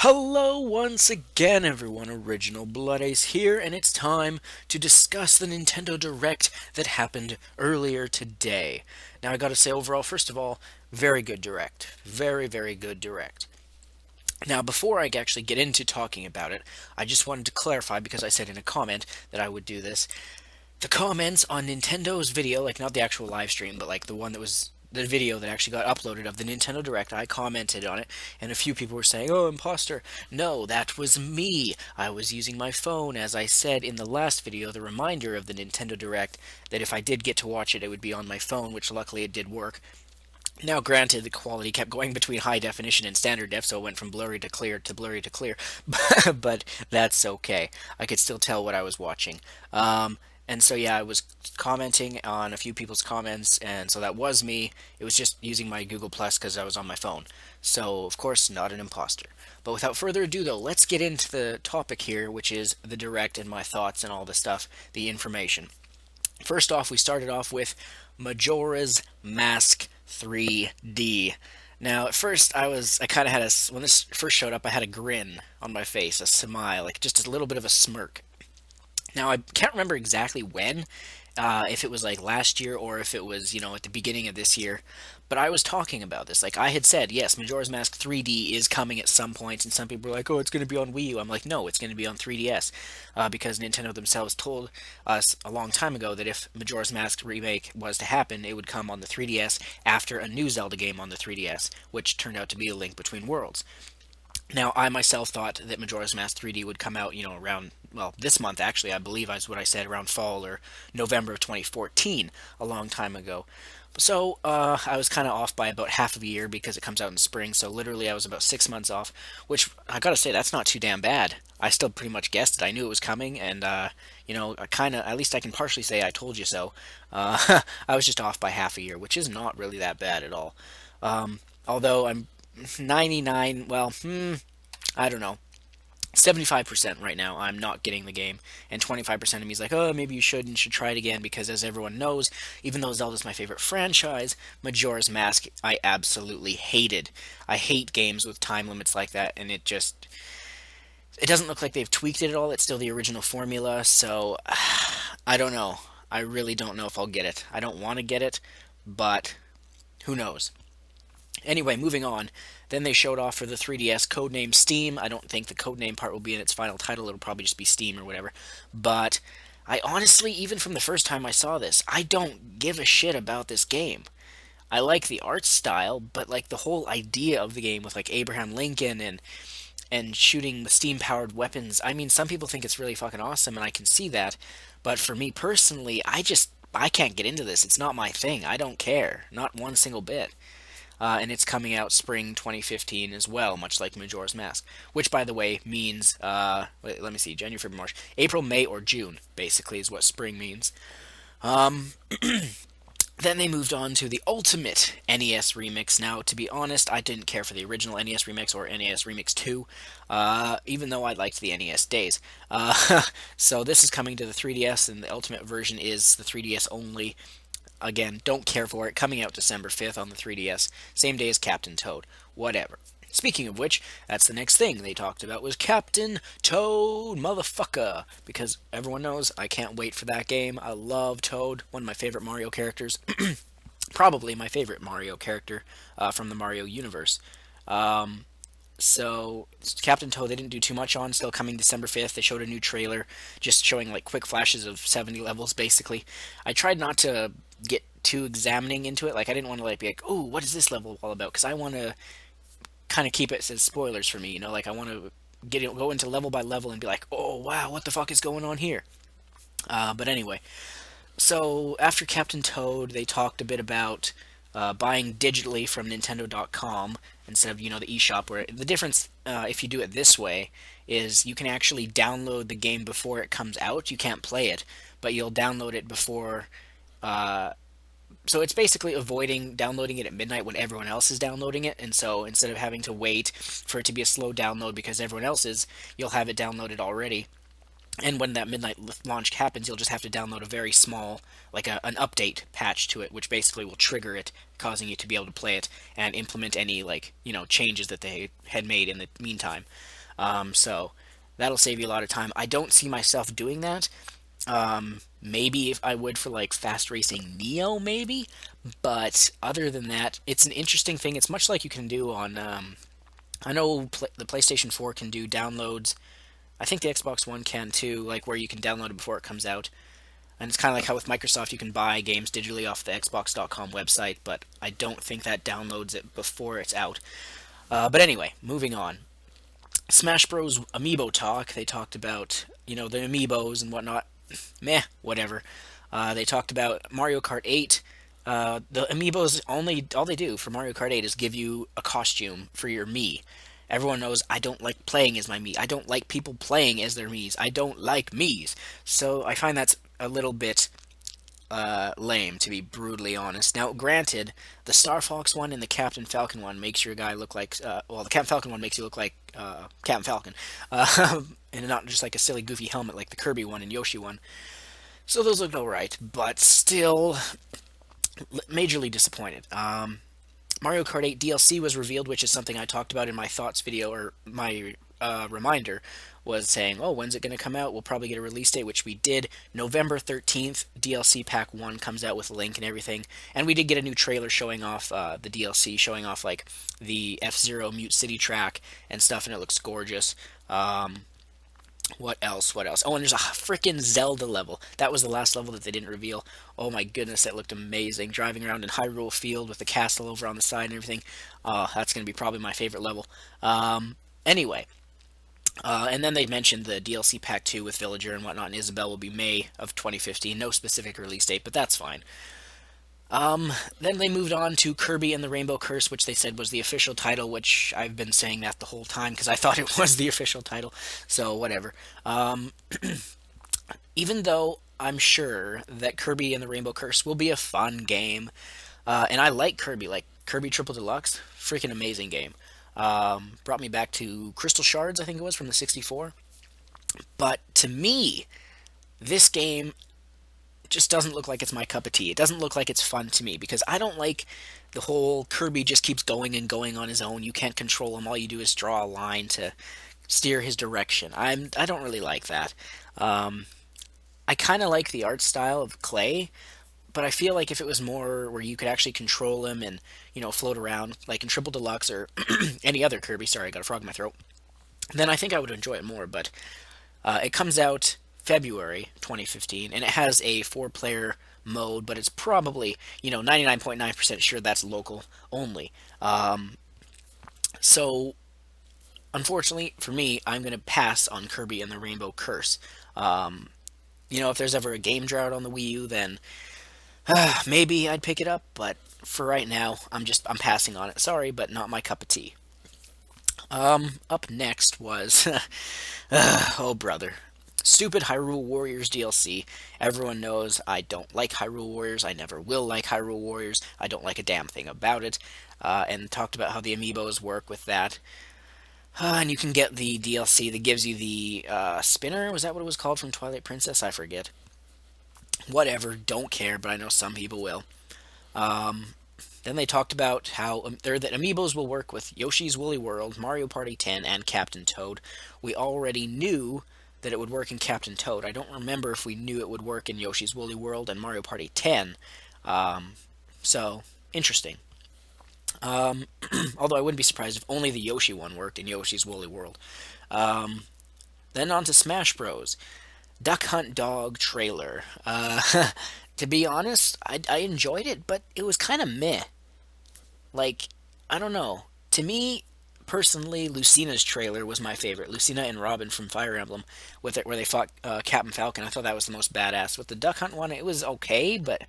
Hello once again, everyone. Original Blood Ace here, and it's time to discuss the Nintendo Direct that happened earlier today. Now, I gotta say, overall, first of all, very good Direct. Very, very good Direct. Now, before I actually get into talking about it, I just wanted to clarify because I said in a comment that I would do this. The comments on Nintendo's video, like not the actual live stream, but like the one that was the video that actually got uploaded of the Nintendo Direct, I commented on it, and a few people were saying, "Oh, imposter." No, that was me. I was using my phone, as I said in the last video, the reminder of the Nintendo Direct, that if I did get to watch it, it would be on my phone, which luckily it did work. Now, granted, the quality kept going between high definition and standard def, so it went from blurry to clear to blurry to clear, but that's okay. I could still tell what I was watching. And so, yeah, I was commenting on a few people's comments, and so that was me. It was just using my Google Plus because I was on my phone. So, of course, not an imposter. But without further ado, though, let's get into the topic here, which is the Direct and my thoughts and all the stuff, the information. First off, we started off with Majora's Mask 3D. Now, at first, I kind of had when this first showed up, I had a grin on my face, a smile, like just a little bit of a smirk. Now, I can't remember exactly when, if it was like last year or if it was, at the beginning of this year, but I was talking about this. Like, I had said, yes, Majora's Mask 3D is coming at some point, and some people were like, oh, it's going to be on Wii U. I'm like, no, it's going to be on 3DS, because Nintendo themselves told us a long time ago that if Majora's Mask remake was to happen, it would come on the 3DS after a new Zelda game on the 3DS, which turned out to be A Link Between Worlds. Now, I myself thought that Majora's Mask 3D would come out, around, well, this month actually, I believe is what I said, around fall or November of 2014, a long time ago. So, I was kind of off by about half of a year because it comes out in spring, so literally I was about 6 months off, which, I gotta say, that's not too damn bad. I still pretty much guessed it. I knew it was coming, and, I kind of, at least I can partially say I told you so. I was just off by half a year, which is not really that bad at all. Although I'm 99, well, I don't know. 75% right now, I'm not getting the game, and 25% of me is like, oh, maybe you should try it again, because as everyone knows, even though Zelda's my favorite franchise, Majora's Mask I absolutely hated. I hate games with time limits like that, and it doesn't look like they've tweaked it at all. It's still the original formula, so I don't know. I really don't know if I'll get it. I don't want to get it, but who knows. Anyway, moving on. Then they showed off for the 3DS codename Steam. I don't think the codename part will be in its final title. It'll probably just be Steam or whatever. But I honestly, even from the first time I saw this, I don't give a shit about this game. I like the art style, but like the whole idea of the game with like Abraham Lincoln and shooting with steam-powered weapons. I mean, some people think it's really fucking awesome, and I can see that. But for me personally, I can't get into this. It's not my thing. I don't care. Not one single bit. And it's coming out spring 2015 as well, much like Majora's Mask. Which, by the way, means, let me see, January, February, March, April, May, or June, basically, is what spring means. Um, then they moved on to the Ultimate NES Remix. Now, to be honest, I didn't care for the original NES Remix or NES Remix 2, even though I liked the NES days. So this is coming to the 3DS, and the Ultimate version is the 3DS only. Again, don't care for it. Coming out December 5th on the 3DS. Same day as Captain Toad. Whatever. Speaking of which, that's the next thing they talked about was Captain Toad motherfucker. Because everyone knows I can't wait for that game. I love Toad. One of my favorite Mario characters. Probably my favorite Mario character from the Mario universe. So, Captain Toad, they didn't do too much on, still coming December 5th. They showed a new trailer, just showing like quick flashes of 70 levels, basically. I tried not to get too examining into it. Like, I didn't want to like be like, oh, what is this level all about? Because I want to kind of keep it as spoilers for me, Like, I want to go into level by level and be like, oh, wow, what the fuck is going on here? But anyway, so after Captain Toad, they talked a bit about buying digitally from Nintendo.com instead of the eShop. Where the difference, if you do it this way, is you can actually download the game before it comes out. You can't play it, but you'll download it before. So it's basically avoiding downloading it at midnight when everyone else is downloading it, and so instead of having to wait for it to be a slow download because everyone else is, you'll have it downloaded already. And when that midnight launch happens, you'll just have to download a very small, like an update patch to it, which basically will trigger it, causing you to be able to play it and implement any changes that they had made in the meantime. So that'll save you a lot of time. I don't see myself doing that. Maybe if I would for like fast racing Neo, maybe. But other than that, it's an interesting thing. It's much like you can do on. I know the PlayStation 4 can do downloads. I think the Xbox One can too, like where you can download it before it comes out. And it's kind of like how with Microsoft you can buy games digitally off the Xbox.com website, but I don't think that downloads it before it's out. But anyway, moving on. Smash Bros. Amiibo talk. They talked about, the amiibos and whatnot. Meh, whatever. They talked about Mario Kart 8. The amiibos all they do for Mario Kart 8 is give you a costume for your Mii. Everyone knows I don't like playing as my Mii. I don't like people playing as their Miis. I don't like Miis. So I find that's a little bit lame, to be brutally honest. Now, granted, the Star Fox one and the Captain Falcon one makes your guy look like, the Captain Falcon one makes you look like Captain Falcon, and not just like a silly, goofy helmet like the Kirby one and Yoshi one. So those look alright, but still majorly disappointed. Mario Kart 8 DLC was revealed, which is something I talked about in my thoughts video, or my reminder, was saying, oh, when's it going to come out? We'll probably get a release date, which we did. November 13th, DLC Pack 1 comes out with Link and everything. And we did get a new trailer showing off the DLC, showing off, like, the F-Zero Mute City track and stuff, and it looks gorgeous. What else? What else? Oh, and there's a freaking Zelda level. That was the last level that they didn't reveal. Oh my goodness, that looked amazing. Driving around in Hyrule Field with the castle over on the side and everything. Oh, that's going to be probably my favorite level. Anyway. And then they mentioned the DLC Pack 2 with Villager and whatnot, and Isabelle will be May of 2015. No specific release date, but that's fine. Then they moved on to Kirby and the Rainbow Curse, which they said was the official title, which I've been saying that the whole time because I thought it was the official title, so whatever. Even though I'm sure that Kirby and the Rainbow Curse will be a fun game, and I like Kirby, like Kirby Triple Deluxe, freaking amazing game. Brought me back to Crystal Shards, I think it was, from the 64. But to me, this game just doesn't look like it's my cup of tea. It doesn't look like it's fun to me because I don't like the whole Kirby just keeps going and going on his own. You can't control him. All you do is draw a line to steer his direction. I don't really like that. I kind of like the art style of Clay, but I feel like if it was more where you could actually control him and float around like in Triple Deluxe or any other Kirby. Sorry, I got a frog in my throat. Then I think I would enjoy it more. But it comes out February 2015, and it has a four-player mode, but it's probably 99.9% sure that's local only. So unfortunately for me, I'm going to pass on Kirby and the Rainbow Curse. If there's ever a game drought on the Wii U, then maybe I'd pick it up, but for right now, I'm passing on it. Sorry, but not my cup of tea. Up next was, oh brother, stupid Hyrule Warriors DLC. Everyone knows I don't like Hyrule Warriors. I never will like Hyrule Warriors. I don't like a damn thing about it. And talked about how the amiibos work with that. And you can get the DLC that gives you the spinner. Was that what it was called from Twilight Princess? I forget. Whatever, don't care, but I know some people will. Then they talked about how that amiibos will work with Yoshi's Woolly World, Mario Party 10, and Captain Toad. We already knew that it would work in Captain Toad. I don't remember if we knew it would work in Yoshi's Woolly World and Mario Party 10. So, interesting. Although I wouldn't be surprised if only the Yoshi one worked in Yoshi's Woolly World. Then on to Smash Bros. Duck Hunt Dog trailer. To be honest, I enjoyed it, but it was kind of meh. Like, I don't know. To me, personally, Lucina's trailer was my favorite. Lucina and Robin from Fire Emblem, with it where they fought Captain Falcon. I thought that was the most badass. With the Duck Hunt one, it was okay, but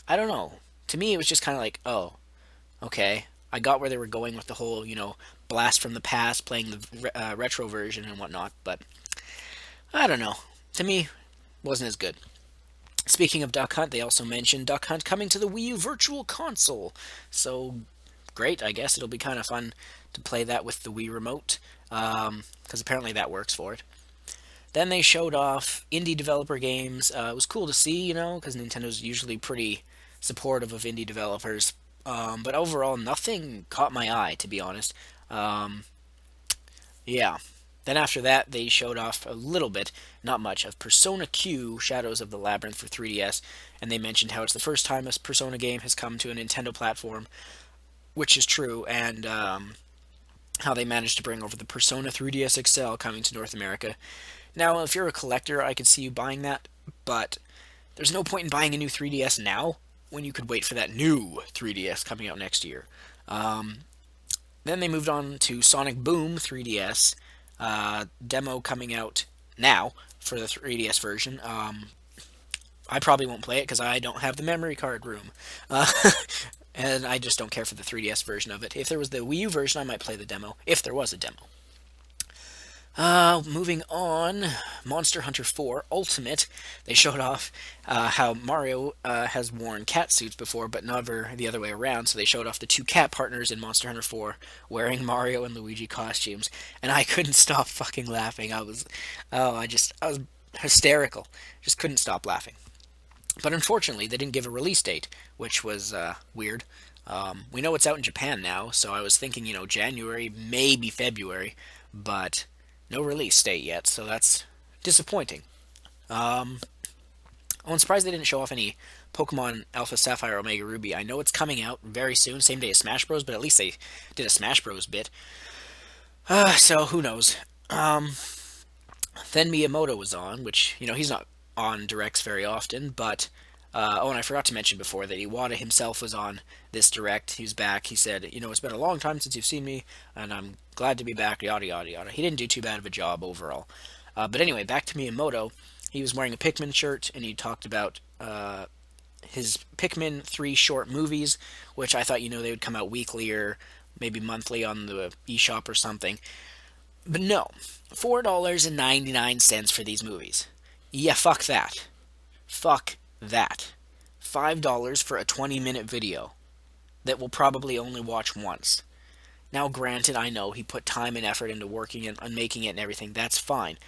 I don't know. To me, it was just kind of like, oh, okay. I got where they were going with the whole, blast from the past, playing the retro version and whatnot, but I don't know. To me, wasn't as good. Speaking of Duck Hunt, they also mentioned Duck Hunt coming to the Wii U Virtual Console. So, great, I guess. It'll be kind of fun to play that with the Wii Remote, because apparently that works for it. Then they showed off indie developer games. It was cool to see, because Nintendo's usually pretty supportive of indie developers. But overall, nothing caught my eye, to be honest. Um, yeah. Then after that, they showed off a little bit, not much, of Persona Q Shadows of the Labyrinth for 3DS, and they mentioned how it's the first time a Persona game has come to a Nintendo platform, which is true, and how they managed to bring over the Persona 3DS XL coming to North America. Now, if you're a collector, I could see you buying that, but there's no point in buying a new 3DS now when you could wait for that new 3DS coming out next year. Then they moved on to Sonic Boom 3DS demo coming out now for the 3DS version. I probably won't play it because I don't have the memory card room. Uh, and I just don't care for the 3DS version of it. If there was the Wii U version, I might play the demo, if there was a demo. Moving on, Monster Hunter 4 Ultimate. They showed off how Mario has worn cat suits before, but never the other way around. So they showed off the two cat partners in Monster Hunter 4 wearing Mario and Luigi costumes, and I couldn't stop fucking laughing. I was hysterical. Just couldn't stop laughing. But unfortunately, they didn't give a release date, which was weird. We know it's out in Japan now, so I was thinking, January, maybe February, but no release date yet, so that's disappointing. I'm surprised they didn't show off any Pokemon Alpha Sapphire Omega Ruby. I know it's coming out very soon, same day as Smash Bros, but at least they did a Smash Bros bit. So who knows? Then Miyamoto was on, which, he's not on directs very often, but and I forgot to mention before that Iwata himself was on this direct. He was back. He said, it's been a long time since you've seen me, and I'm glad to be back, yada, yada, yada. He didn't do too bad of a job overall. But anyway, back to Miyamoto. He was wearing a Pikmin shirt, and he talked about his Pikmin 3 short movies, which I thought, they would come out weekly or maybe monthly on the eShop or something. But no, $4.99 for these movies. Yeah, fuck that. Fuck that. $5 for a 20-minute video that we'll probably only watch once. Now, granted, I know he put time and effort into working and making it and everything. That's fine.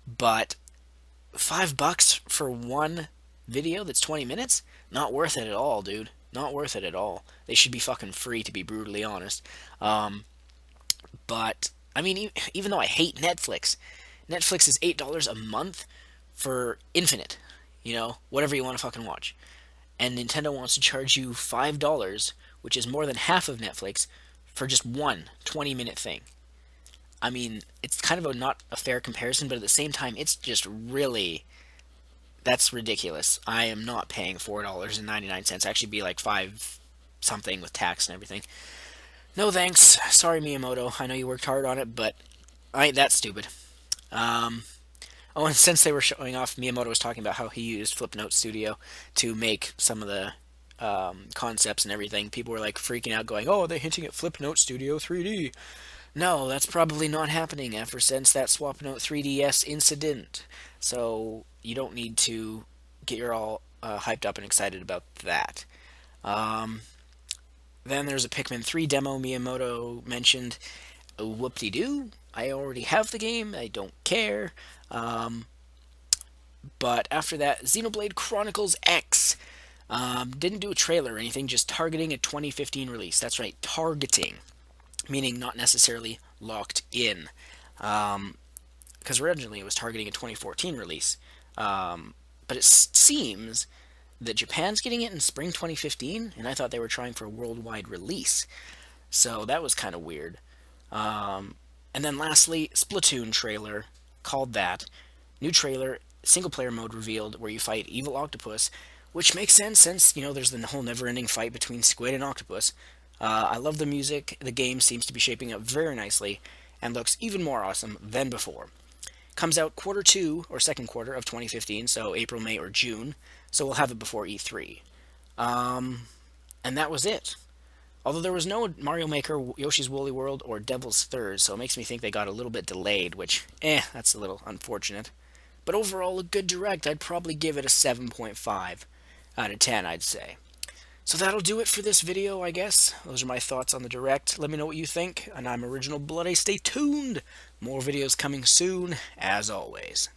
But $5 for one video that's 20 minutes? Not worth it at all, dude. Not worth it at all. They should be fucking free, to be brutally honest. But, I mean, even though I hate Netflix, Netflix is $8 a month for infinite. Whatever you want to fucking watch. And Nintendo wants to charge you $5, which is more than half of Netflix, for just one 20-minute thing. I mean, it's kind of not a fair comparison, but at the same time, it's just really... That's ridiculous. I am not paying $4.99. Actually be like 5 something with tax and everything. No thanks. Sorry, Miyamoto. I know you worked hard on it, but I ain't that stupid. Oh, and since they were showing off, Miyamoto was talking about how he used Flipnote Studio to make some of the concepts and everything. People were like freaking out, going, "Oh, they're hinting at Flipnote Studio 3D." No, that's probably not happening ever since that Swapnote 3DS incident. So you don't need to get your all hyped up and excited about that. Then there's a Pikmin 3 demo Miyamoto mentioned. Whoop-de-doo. I already have the game. I don't care. But after that, Xenoblade Chronicles X. Didn't do a trailer or anything, just targeting a 2015 release. That's right, targeting. Meaning not necessarily locked in. Because originally it was targeting a 2014 release. But it seems that Japan's getting it in spring 2015, and I thought they were trying for a worldwide release. So that was kind of weird. And then lastly, Splatoon trailer, called that. New trailer, single player mode revealed, where you fight evil octopus, which makes sense since, there's the whole never-ending fight between squid and octopus. I love the music. The game seems to be shaping up very nicely, and looks even more awesome than before. Comes out quarter 2, or second quarter of 2015, so April, May, or June, so we'll have it before E3. And that was it. Although there was no Mario Maker, Yoshi's Woolly World, or Devil's Third, so it makes me think they got a little bit delayed, which, that's a little unfortunate. But overall, a good direct. I'd probably give it a 7.5 out of 10, I'd say. So that'll do it for this video, I guess. Those are my thoughts on the Direct. Let me know what you think, and I'm Original Bloody. Stay tuned. More videos coming soon, as always.